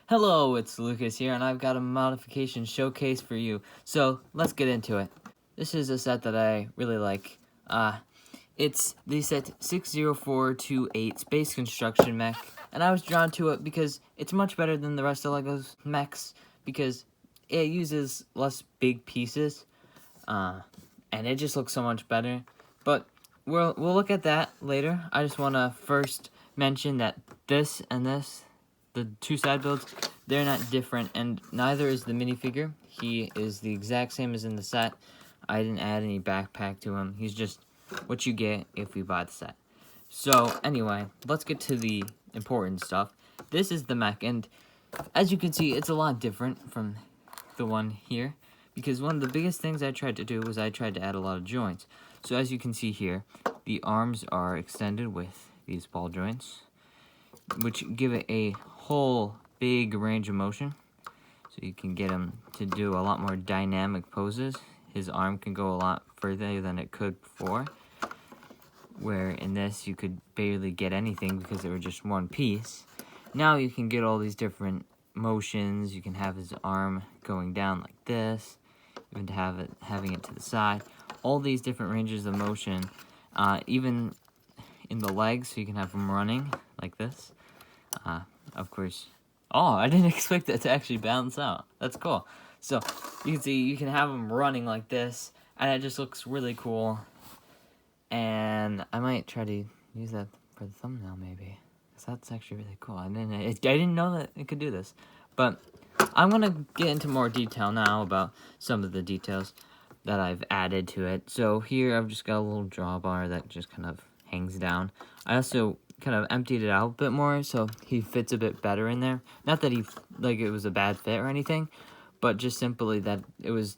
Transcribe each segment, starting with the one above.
Hello, it's Lucas here, and I've got a modification showcase for you. So, let's get into it. This is a set that I really like. It's the set 60428 Space Construction Mech, and I was drawn to it because it's much better than the rest of LEGO's mechs, because it uses less big pieces, and it just looks so much better. But we'll look at that later. I just want to first mention that this and this, the two side builds, they're not different, and neither is the minifigure. He is the exact same as in the set. I didn't add any backpack to him. He's just what you get if you buy the set. So, anyway, let's get to the important stuff. This is the mech, and as you can see, it's a lot different from the one here, because one of the biggest things I tried to do was I tried to add a lot of joints. So as you can see here, the arms are extended with these ball joints, which give it a whole big range of motion. So you can get him to do a lot more dynamic poses. His arm can go a lot further than it could before, where in this you could barely get anything because they were just one piece. Now you can get all these different motions. You can have his arm going down like this, even to having it to the side. All these different ranges of motion, even in the legs, so you can have him running like this. Of course. Oh, I didn't expect that to actually balance out. That's cool. So you can see you can have him running like this, and it just looks really cool. And I might try to use that for the thumbnail, maybe, because that's actually really cool. I didn't know that it could do this, but I'm gonna get into more detail now about some of the details that I've added to it. So here I've just got a little drawbar that just kind of hangs down. I also kind of emptied it out a bit more so he fits a bit better in there. Not that it was a bad fit or anything, but just simply that it was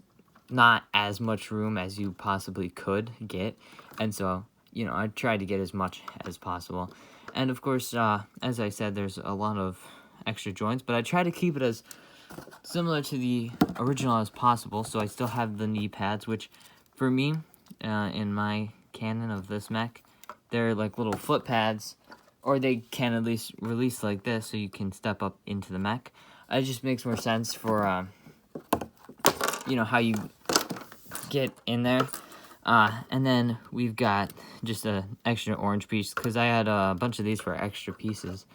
not as much room as you possibly could get. And so, I tried to get as much as possible. And of course, as I said, there's a lot of extra joints, but I try to keep it as similar to the original as possible. So I still have the knee pads, which for me, in my canon of this mech, they're like little foot pads, or they can at least release like this so you can step up into the mech. It just makes more sense for, how you get in there. And then we've got just an extra orange piece, because I had a bunch of these for extra pieces.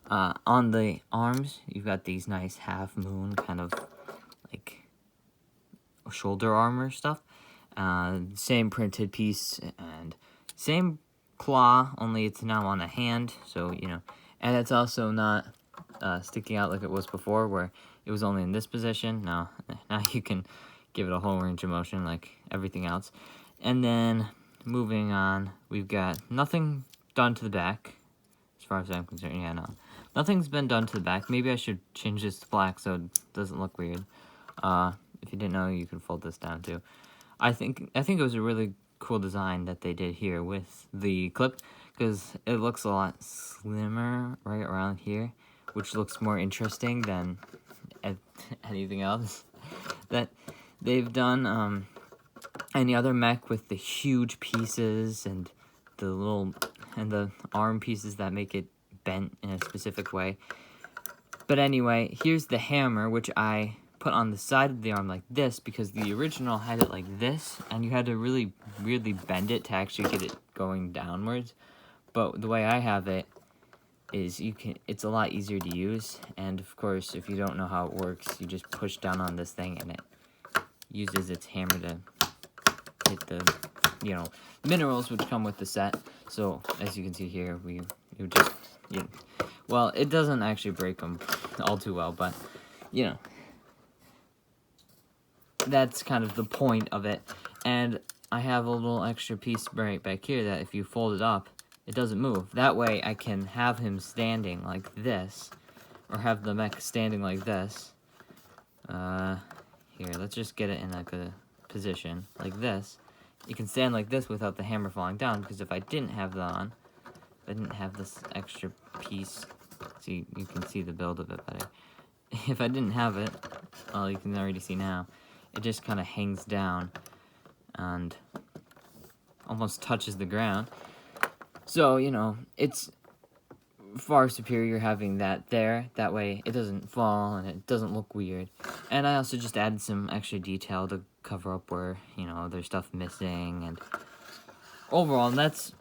On the arms, you've got these nice half moon kind of like shoulder armor stuff. Same printed piece and same claw, only it's now on a hand. So, and it's also not sticking out like it was before, where it was only in this position. Now you can give it a whole range of motion like everything else. And then moving on, we've got nothing done to the back, as far as I'm concerned. Yeah, no. Nothing's been done to the back. Maybe I should change this to black so it doesn't look weird. If you didn't know, you can fold this down too. I think it was a really cool design that they did here with the clip, because it looks a lot slimmer right around here, which looks more interesting than anything else that they've done. Any other mech with the huge pieces and the arm pieces that make it bent in a specific way. But anyway, here's the hammer, which I put on the side of the arm like this, because the original had it like this, and you had to really weirdly bend it to actually get it going downwards. But the way I have it is it's a lot easier to use, and of course, if you don't know how it works, you just push down on this thing and it uses its hammer to hit the minerals which come with the set. So as you can see here, well, it doesn't actually break them all too well, but that's kind of the point of it. And I have a little extra piece right back here that if you fold it up, it doesn't move. That way I can have him standing like this, or have the mech standing like this. Here, let's just get it in like a position like this. You can stand like this without the hammer falling down, because if I didn't have that on, if I didn't have this extra piece, see, you can see the build of it better. If I didn't have it, well, you can already see now, it just kind of hangs down and almost touches the ground. So, it's far superior having that there. That way it doesn't fall and it doesn't look weird. And I also just added some extra detail to cover up where, you know, there's stuff missing. And overall, that's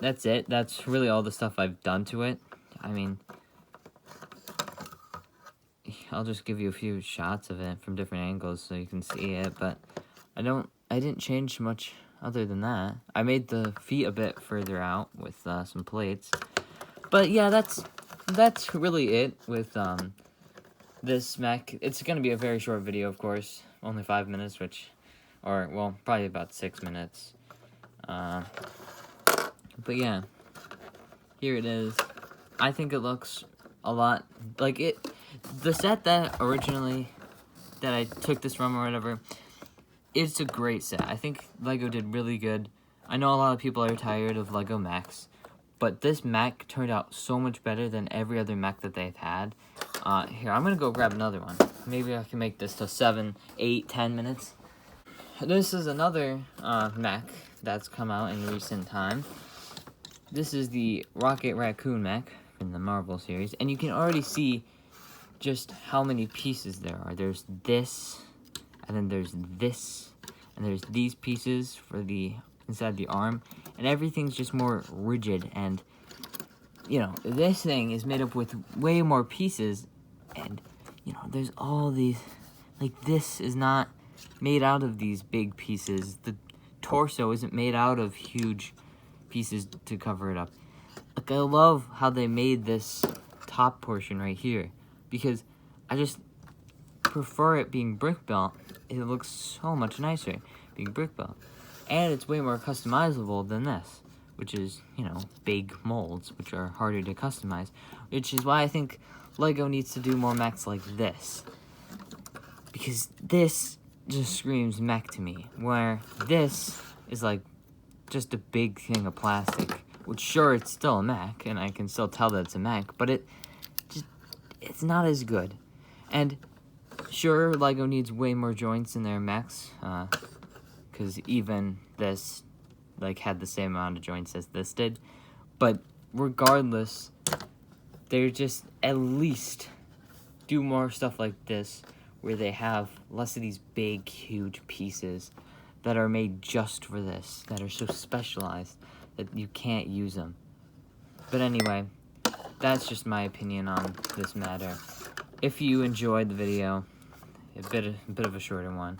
it. That's really all the stuff I've done to it. I mean, I'll just give you a few shots of it from different angles so you can see it, but I didn't change much other than that. I made the feet a bit further out with some plates. But yeah, that's really it with this mech. It's gonna be a very short video, of course, only 5 minutes, well, probably about 6 minutes. But yeah, here it is. I think it looks a lot like it. The set that I took this from or whatever, it's a great set. I think LEGO did really good. I know a lot of people are tired of LEGO mechs, but this mech turned out so much better than every other mech that they've had. Here, I'm gonna go grab another one. Maybe I can make this to 7, 8, 10 minutes. This is another mech that's come out in recent time. This is the Rocket Raccoon mech in the Marvel series, and you can already see just how many pieces there are. There's this, and then there's this, and there's these pieces for the inside the arm, and everything's just more rigid. And you know, this thing is made up with way more pieces, and you know, there's all these, like, this is not made out of these big pieces. The torso isn't made out of huge pieces to cover it up. Like, I love how they made this top portion right here, because I just prefer it being brick built. It looks so much nicer being brick built, and it's way more customizable than this, which is, you know, big molds, which are harder to customize, which is why I think LEGO needs to do more mechs like this, because this just screams mech to me, where this is like just a big thing of plastic, which, sure, it's still a mech, and I can still tell that it's a mech, but it's not as good. And sure, LEGO needs way more joints in their mechs, because even this, like, had the same amount of joints as this did, but regardless, they're just, at least do more stuff like this, where they have less of these big, huge pieces that are made just for this, that are so specialized that you can't use them. But anyway, that's just my opinion on this matter. If you enjoyed the video, a bit of a shorter one,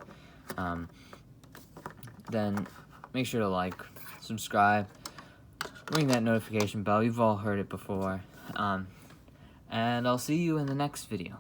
then make sure to like, subscribe, ring that notification bell. You've all heard it before. And I'll see you in the next video.